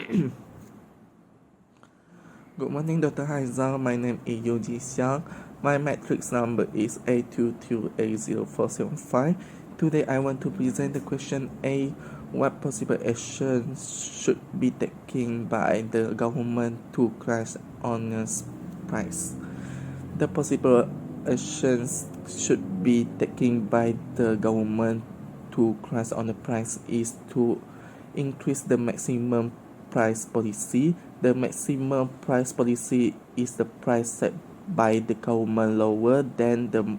Good morning, Dr. Haizal. My name is Yu Ji Xiang. My matrix number is A2280475. Today, I want to present the question A. What possible actions should be taken by the government to crash honest price? The possible actions should be taken by the government to crash on the price is to increase the maximum price policy. The maximum price policy is the price set by the government lower than the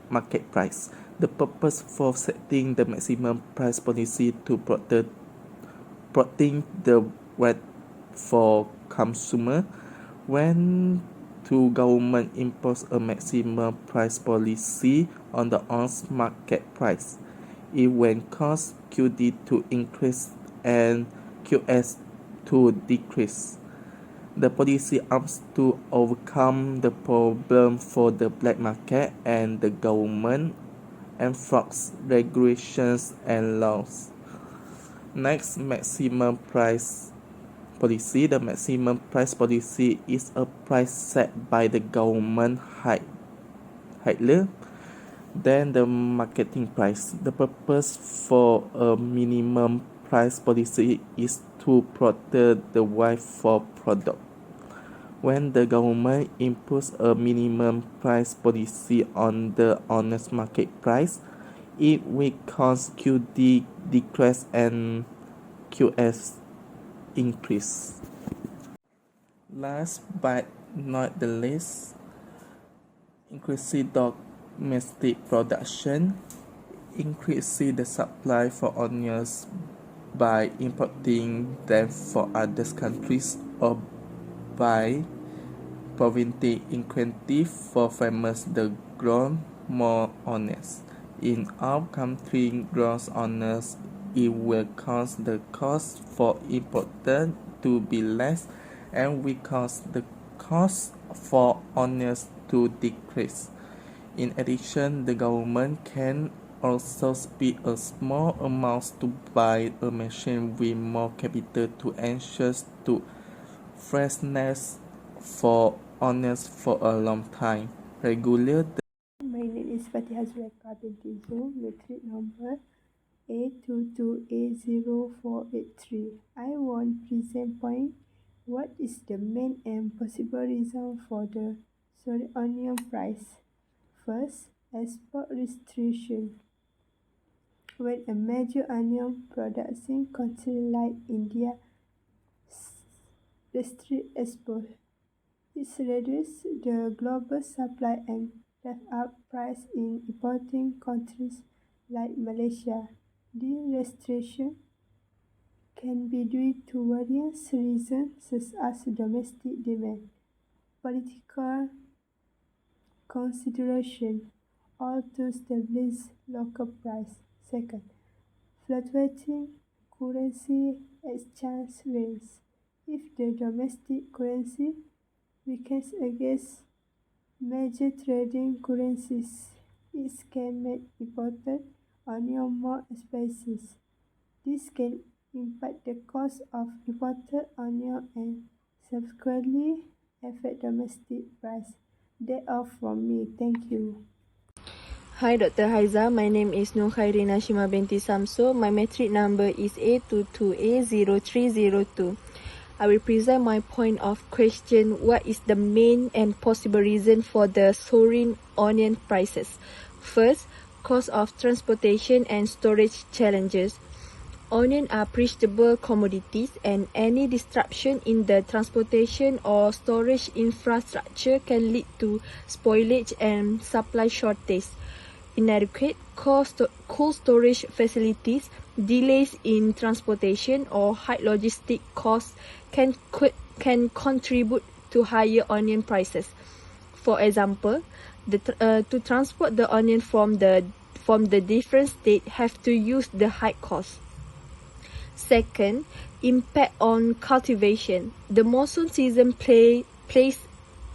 market price. The purpose for setting the maximum price policy to protect the right for consumer. When the government impose a maximum price policy on the honest market price, it will cause QD to increase and QS to decrease. The policy aims to overcome the problem for the black market, and the government enforce regulations and laws. Next, maximum price policy. The maximum price policy is a price set by the government higher than the marketing price. The purpose for a minimum price policy is to protect the right for product. When the government imposes a minimum price policy on the honest market price, it will cause QD decrease and QS increase. Last but not the least, increasing domestic production, increasing the supply for onions by importing them from other countries, or by preventing incentive for farmers to grow more onions. In our country grows onions, it will cause the cost for importer to be less, and will cause the cost for onions to decrease. In addition, the government can also spend a small amount to buy a machine with more capital to ensure to freshness for onions for a long time. Regular. My name is Fatihah Zulekha binti Zul, matric number A22A0483. I want present point. What is the main and possible reason for the soaring onion price? First, export restriction. When a major onion producing country like India restricts export, it reduces the global supply and drives up price in importing countries like Malaysia. This restriction can be due to various reasons such as domestic demand, political consideration, or to stabilize local price. Second, fluctuating currency exchange rates. If the domestic currency weakens against major trading currencies, it can make imported onion more expensive. This can impact the cost of imported onion and subsequently affect domestic price. That's all from me. Thank you. Hi Dr. Haiza, my name is Nur Khairina Shima binti Samso. My matric number is A22A0302. I will present my point of question. What is the main and possible reason for the soaring onion prices? First, cost of transportation and storage challenges. Onions are perishable commodities, and any disruption in the transportation or storage infrastructure can lead to spoilage and supply shortage. Inadequate cold storage facilities, delays in transportation, or high logistic costs can contribute to higher onion prices. For example, to transport the onion from the different states have to use the high cost. Second, impact on cultivation. The monsoon season plays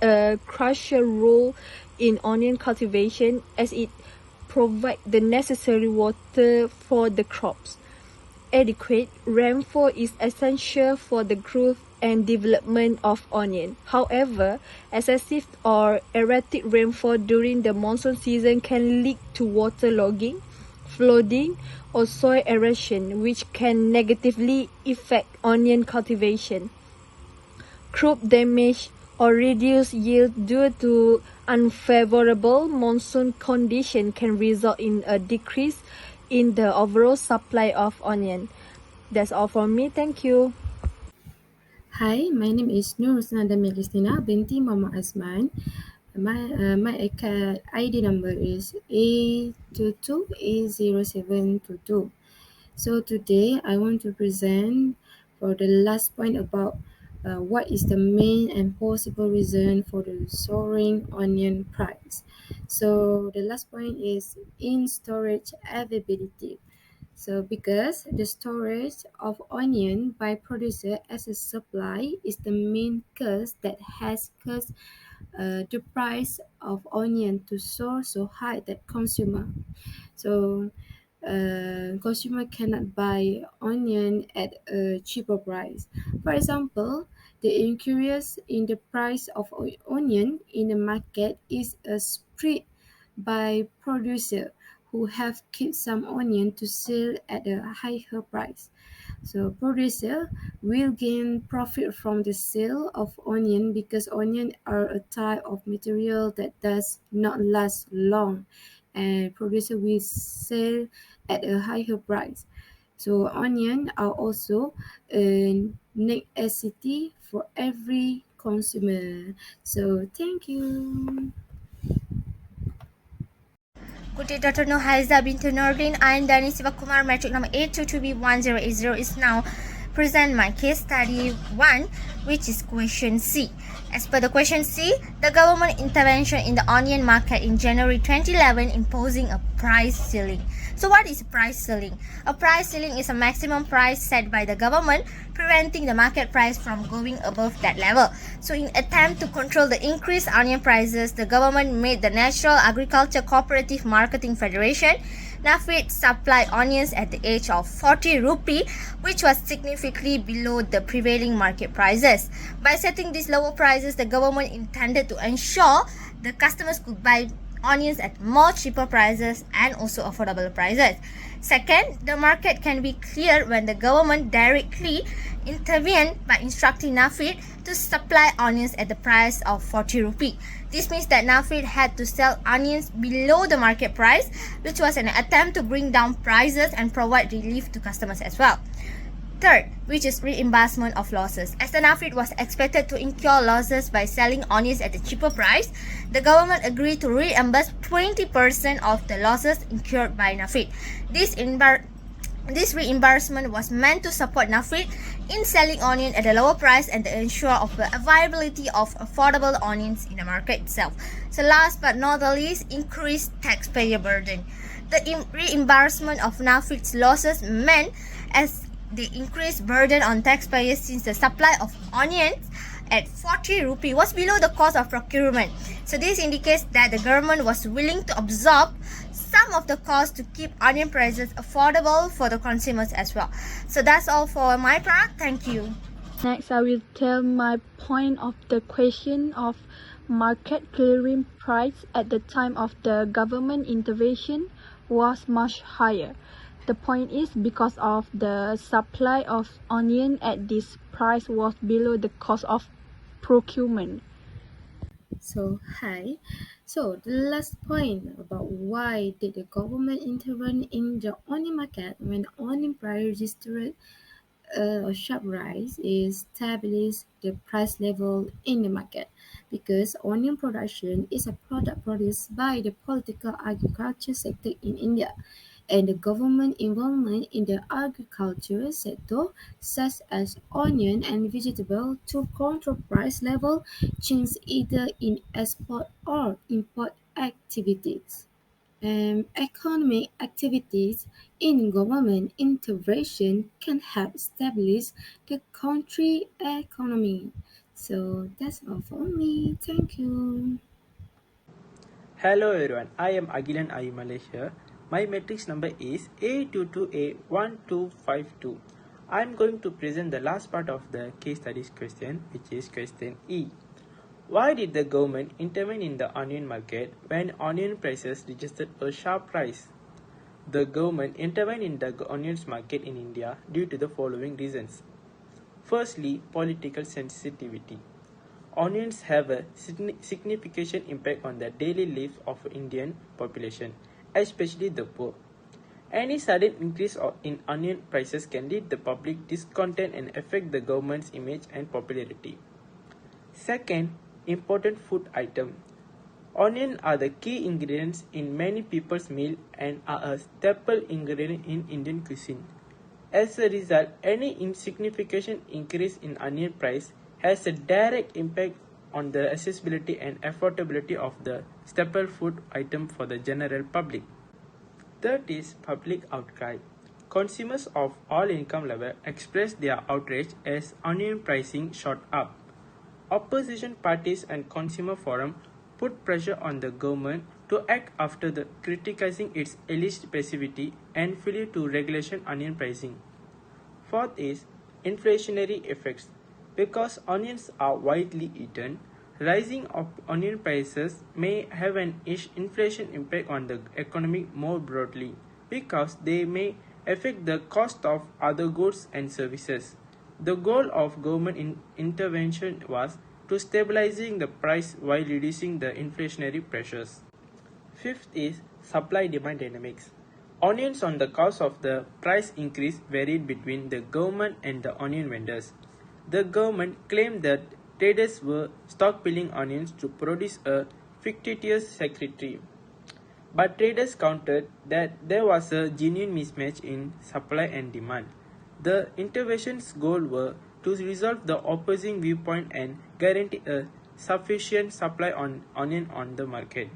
a crucial role in onion cultivation, as it provides the necessary water for the crops. adequate rainfall is essential for the growth and development of onion. However, excessive or erratic rainfall during the monsoon season can lead to waterlogging, flooding, or soil erosion, which can negatively affect onion cultivation. Crop damage or reduced yield due to unfavorable monsoon condition can result in a decrease in the overall supply of onion. That's all from me. Thank you. Hi, my name is Nur Rusnada Megistina binti Mama Asman. My ID number is A22A0722. So today I want to present for the last point about what is the main and possible reason for the soaring onion price. So the last point is in storage availability. So because the storage of onion by producer as a supply is the main cause that has caused the price of onion to soar so high that so consumer cannot buy onion at a cheaper price. For example, the increase in the price of onion in the market is a spread by producer who have kept some onion to sell at a higher price. So producer will gain profit from the sale of onion because onion are a type of material that does not last long and producer will sell at a higher price. So onion are also a necessity for every consumer. So thank you. Good day, Dr. Nohaiza Bintu Nordin. I am Dani Sivakumar, metric number 822B1080 is now present my case study 1, which is question C. As per the question C, the government intervention in the onion market in January 2011 imposing a price ceiling. So what is price ceiling? A price ceiling is a maximum price set by the government, preventing the market price from going above that level. So in attempt to control the increased onion prices, the government made the National Agriculture Cooperative Marketing Federation NAFED supply onions at the age of 40 rupee, which was significantly below the prevailing market prices. By setting these lower prices, the government intended to ensure the customers could buy onions at more cheaper prices and also affordable prices. Second, the market can be cleared when the government directly intervened by instructing NAFED to supply onions at the price of 40 rupee. This means that NAFED had to sell onions below the market price, which was an attempt to bring down prices and provide relief to customers as well. Third, which is reimbursement of losses. As the NAFED was expected to incur losses by selling onions at a cheaper price, the government agreed to reimburse 20% of the losses incurred by NAFED. This reimbursement was meant to support NAFED in selling onion at a lower price and to ensure of the availability of affordable onions in the market itself. So last but not the least, increased taxpayer burden. The reimbursement of NAFED's losses meant as the increased burden on taxpayers since the supply of onions at 40 rupee was below the cost of procurement. So this indicates that the government was willing to absorb some of the cost to keep onion prices affordable for the consumers as well. So that's all for my part. Thank you. Next, I will tell my point of the question of market clearing price at the time of the government intervention was much higher. The point is because of the supply of onion at this price was below the cost of procurement. So hi. So the last point about why did the government intervene in the onion market when onion price registered a sharp rise is stabilize the price level in the market because onion production is a product produced by the political agriculture sector in India and the government involvement in the agriculture sector such as onion and vegetable to control price level change either in export or import activities. Economic activities in government intervention can help stabilize the country economy. So that's all for me. Thank you. Hello everyone, I am Agilan I Malaysia. My matrix number is A22A1252. I am going to present the last part of the case studies question, which is question E. Why did the government intervene in the onion market when onion prices registered a sharp rise? The government intervened in the onions market in India due to the following reasons. Firstly, political sensitivity. Onions have a significant impact on the daily life of Indian population, especially the poor. Any sudden increase in onion prices can lead the public discontent and affect the government's image and popularity. Second, important food item. Onions are the key ingredients in many people's meal and are a staple ingredient in Indian cuisine. As a result, any insignificant increase in onion price has a direct impact on the accessibility and affordability of the staple food item for the general public. Third is public outcry. Consumers of all income levels expressed their outrage as onion pricing shot up. Opposition parties and consumer forum put pressure on the government to act after criticizing its alleged passivity and failure to regulation onion pricing. Fourth is inflationary effects. Because onions are widely eaten, rising onion prices may have an inflation impact on the economy more broadly because they may affect the cost of other goods and services. The goal of government intervention was to stabilizing the price while reducing the inflationary pressures. Fifth is supply-demand dynamics. Onions on the cause of the price increase varied between the government and the onion vendors. The government claimed that traders were stockpiling onions to produce a fictitious secretary. But traders countered that there was a genuine mismatch in supply and demand. The intervention's goal were to resolve the opposing viewpoint and guarantee a sufficient supply on onion on the market.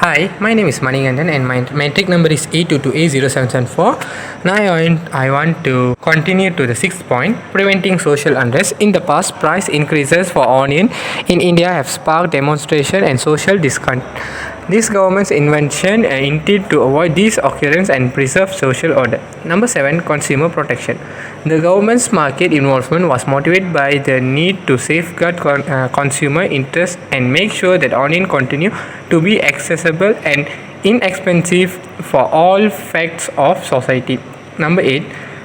Hi, my name is Manigandan and my metric number is A22A0774. Now I want to continue to the sixth point, preventing social unrest. In the past, price increases for onion in India have sparked demonstration and social discontent. This government's invention intended to avoid these occurrences and preserve social order. Number 7. Consumer protection. The government's market involvement was motivated by the need to safeguard consumer interests and make sure that onion continue to be accessible and inexpensive for all facts of society. Number 8.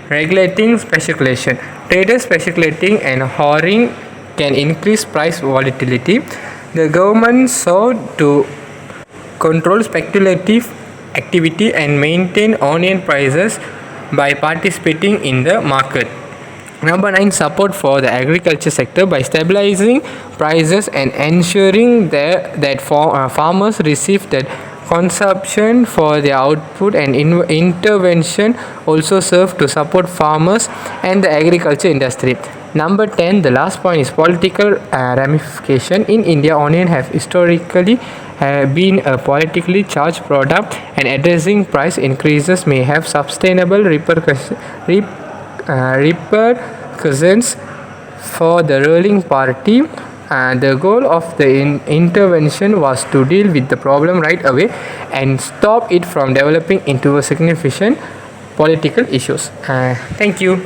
Regulating speculation. Traders speculating and hoarding can increase price volatility. The government sought to control speculative activity and maintain onion prices by participating in the market. Number 9. Support for the agriculture sector by stabilizing prices and ensuring that farmers receive that consumption for their output, and intervention also serve to support farmers and the agriculture industry. Number 10. The last point is political ramification. In India, onion have historically been a politically charged product, and addressing price increases may have sustainable repercussions for the ruling party. The goal of the intervention was to deal with the problem right away and stop it from developing into a significant political issues. Thank you.